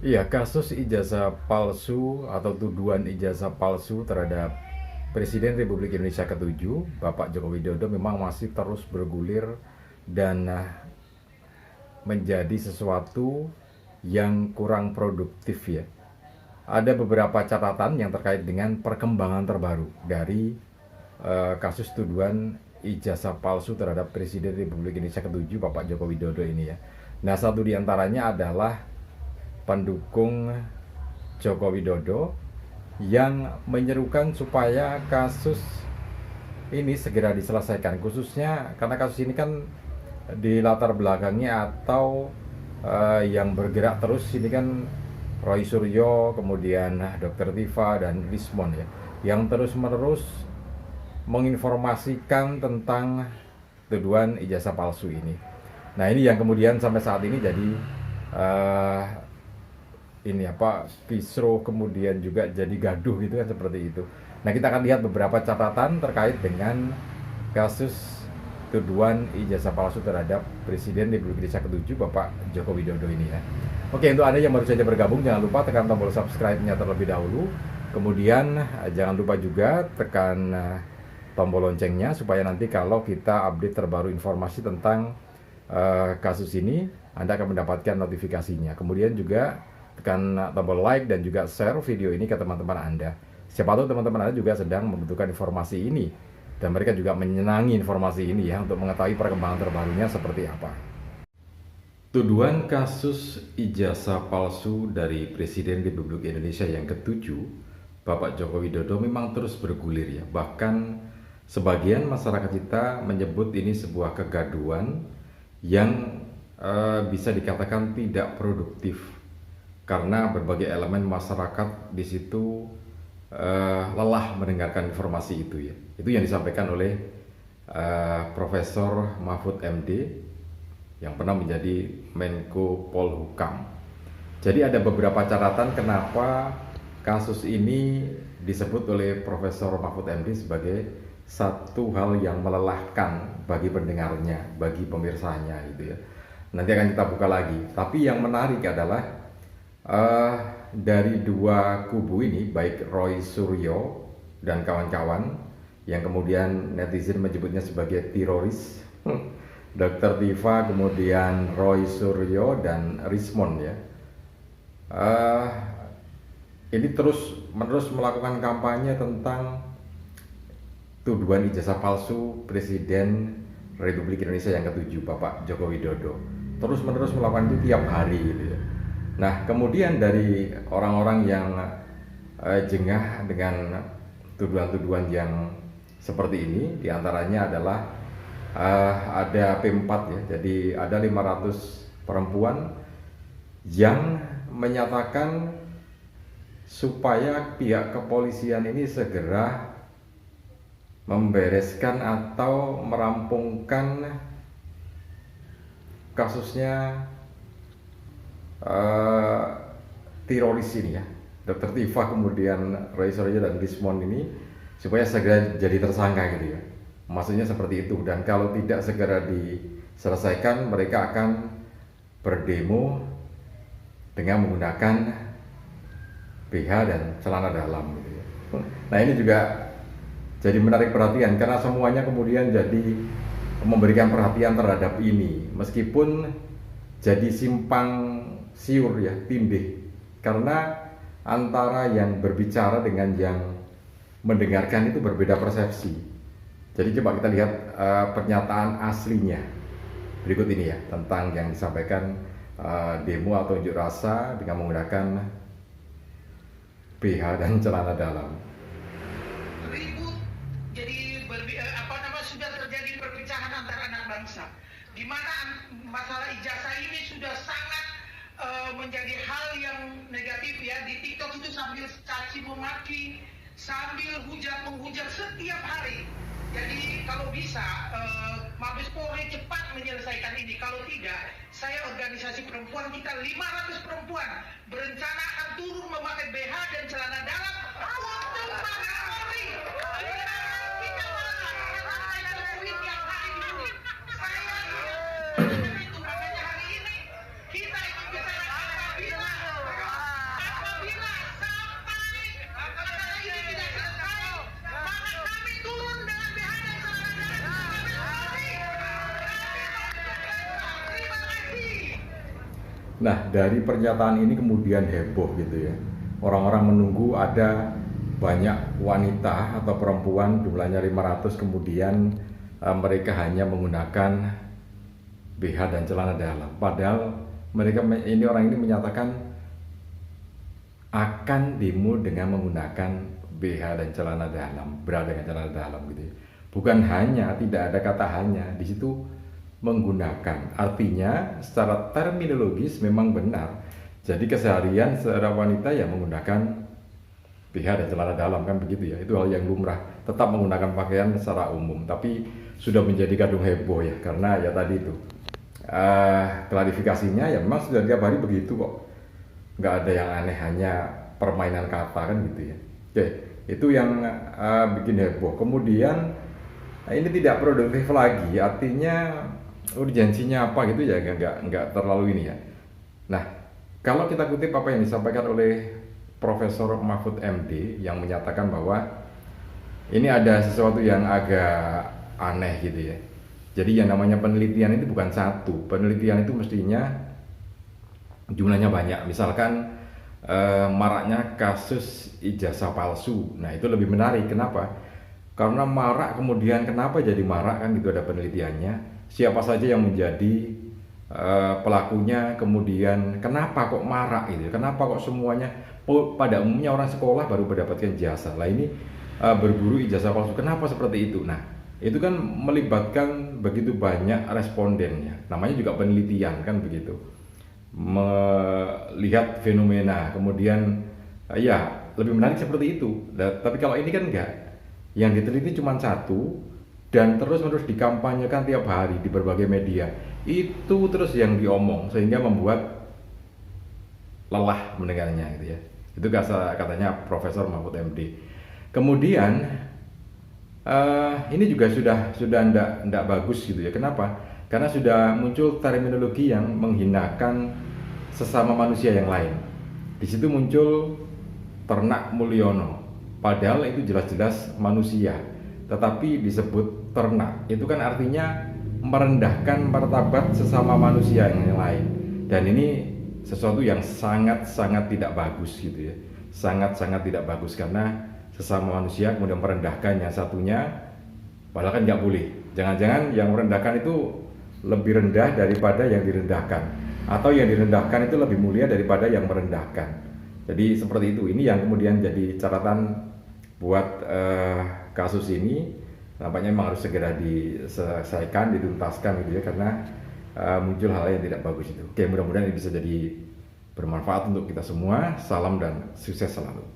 Iya, kasus ijazah palsu atau tuduhan ijazah palsu terhadap Presiden Republik Indonesia ke-7, Bapak Joko Widodo memang masih terus bergulir dan menjadi sesuatu yang kurang produktif ya. Ada beberapa catatan yang terkait dengan perkembangan terbaru dari kasus tuduhan ijazah palsu terhadap Presiden Republik Indonesia ke-7, Bapak Joko Widodo ini ya. Nah, satu diantaranya adalah pendukung Joko Widodo yang menyerukan supaya kasus ini segera diselesaikan, khususnya karena kasus ini kan di latar belakangnya atau yang bergerak terus ini kan Roy Suryo, kemudian Dr. Tifa dan Rismon ya, yang terus-menerus menginformasikan tentang tuduhan ijazah palsu ini. Nah, ini yang kemudian sampai saat ini jadi uh, ini apa, kisruh, kemudian juga jadi gaduh gitu kan, seperti itu. Nah, kita akan lihat beberapa catatan terkait dengan kasus tuduhan ijazah palsu terhadap Presiden Republik Indonesia ke-7, Bapak Joko Widodo ini ya. Oke, untuk Anda yang baru saja bergabung, jangan lupa tekan tombol subscribe-nya terlebih dahulu. Kemudian jangan lupa juga tekan tombol loncengnya supaya nanti kalau kita update terbaru informasi tentang kasus ini, Anda akan mendapatkan notifikasinya. Kemudian juga tekan tombol like dan juga share video ini ke teman-teman Anda. Siapa tahu teman-teman Anda juga sedang membutuhkan informasi ini dan mereka juga menyenangi informasi ini ya, untuk mengetahui perkembangan terbarunya seperti apa. Tuduhan kasus ijazah palsu dari Presiden Republik Indonesia yang ke-7, Bapak Joko Widodo, memang terus bergulir ya. Bahkan sebagian masyarakat kita menyebut ini sebuah kegaduhan yang bisa dikatakan tidak produktif karena berbagai elemen masyarakat di situ lelah mendengarkan informasi itu ya. Itu yang disampaikan oleh Profesor Mahfud MD yang pernah menjadi Menko Polhukam. Jadi ada beberapa catatan kenapa kasus ini disebut oleh Profesor Mahfud MD sebagai satu hal yang melelahkan bagi pendengarnya, bagi pemirsanya gitu ya. Nanti akan kita buka lagi. Tapi yang menarik adalah dari dua kubu ini, baik Roy Suryo dan kawan-kawan yang kemudian netizen menyebutnya sebagai teroris, Dr. Tifa, kemudian Roy Suryo dan Rismon ya, ini terus-menerus melakukan kampanye tentang tuduhan ijazah palsu Presiden Republik Indonesia yang ke-7, Bapak Joko Widodo. Terus-menerus melakukan itu tiap hari gitu ya. Nah, kemudian dari orang-orang yang jengah dengan tuduhan-tuduhan yang seperti ini, diantaranya adalah ada P4 ya, jadi ada 500 perempuan yang menyatakan supaya pihak kepolisian ini segera membereskan atau merampungkan kasusnya teroris ini ya, Dr. Tifa, kemudian Roy Suryo dan Rismon ini, supaya segera jadi tersangka gitu ya. Maksudnya seperti itu. Dan kalau tidak segera diselesaikan, mereka akan berdemo dengan menggunakan BH dan celana dalam gitu ya. Nah, ini juga jadi menarik perhatian karena semuanya kemudian jadi memberikan perhatian terhadap ini, meskipun jadi simpang siur ya, tindih, karena antara yang berbicara dengan yang mendengarkan itu berbeda persepsi. Jadi coba kita lihat pernyataan aslinya berikut ini ya, tentang yang disampaikan demo atau unjuk rasa dengan menggunakan BH dan celana dalam. Ribut, jadi sudah terjadi perpecahan antar anak bangsa, di mana masalah ijazah ini sudah sangat menjadi hal yang negatif ya. Di TikTok itu sambil caci memaki, sambil menghujat setiap hari. Jadi kalau bisa Mabes Polri cepat menyelesaikan ini. Kalau tidak, saya organisasi perempuan kita 500 perempuan berencana akan turun memakai BH dan celana dalam untuk Mabes Polri. Nah, dari pernyataan ini kemudian heboh gitu ya. Orang-orang menunggu ada banyak wanita atau perempuan jumlahnya 500 kemudian mereka hanya menggunakan BH dan celana dalam. Padahal orang ini menyatakan akan demo dengan menggunakan BH dan celana dalam, berada dengan celana dalam gitu ya. Bukan hanya, tidak ada kata hanya, di situ menggunakan. Artinya secara terminologis memang benar. Jadi keseharian seorang wanita yang menggunakan BH dan celana dalam kan begitu ya. Itu hal yang lumrah. Tetap menggunakan pakaian secara umum, tapi sudah menjadi kadung heboh ya, karena ya tadi itu klarifikasinya ya memang sudah tiap hari begitu kok. Nggak ada yang aneh, hanya permainan kata kan gitu ya. Oke, itu yang bikin heboh. Kemudian ini tidak produktif lagi, artinya urgensinya apa gitu ya, nggak terlalu ini ya. Nah, kalau kita kutip apa yang disampaikan oleh Profesor Mahfud MD yang menyatakan bahwa ini ada sesuatu yang agak aneh gitu ya. Jadi yang namanya penelitian itu bukan satu, penelitian itu mestinya jumlahnya banyak. Misalkan maraknya kasus ijazah palsu, nah itu lebih menarik. Kenapa? Karena marak, kemudian kenapa jadi marak kan gitu, ada penelitiannya. Siapa saja yang menjadi pelakunya, kemudian kenapa kok marak gitu, kenapa kok semuanya pada umumnya orang sekolah baru mendapatkan ijazah. Lah ini berburu ijazah palsu, kenapa seperti itu? Nah, itu kan melibatkan begitu banyak respondennya. Namanya juga penelitian kan begitu. Melihat fenomena, kemudian ya lebih menarik seperti itu. Tapi kalau ini kan enggak. Yang diteliti cuma satu dan terus-menerus dikampanyekan tiap hari di berbagai media. Itu terus yang diomong sehingga membuat lelah mendengarnya gitu ya. Itu katanya Profesor Mahfud MD. Kemudian ini juga sudah ndak bagus gitu ya. Kenapa? Karena sudah muncul terminologi yang menghinakan sesama manusia yang lain. Di situ muncul ternak Mulyono. Padahal itu jelas-jelas manusia, tetapi disebut ternak. Itu kan artinya merendahkan martabat sesama manusia yang lain. Dan ini sesuatu yang sangat-sangat tidak bagus gitu ya. Sangat-sangat tidak bagus karena sesama manusia kemudian merendahkan yang satunya, padahal kan nggak boleh. Jangan-jangan yang merendahkan itu lebih rendah daripada yang direndahkan, atau yang direndahkan itu lebih mulia daripada yang merendahkan. Jadi seperti itu. Ini yang kemudian jadi catatan buat kasus ini. Nampaknya memang harus segera diselesaikan, dituntaskan gitu ya, karena muncul hal yang tidak bagus itu. Oke, mudah-mudahan ini bisa jadi bermanfaat untuk kita semua. Salam dan sukses selalu.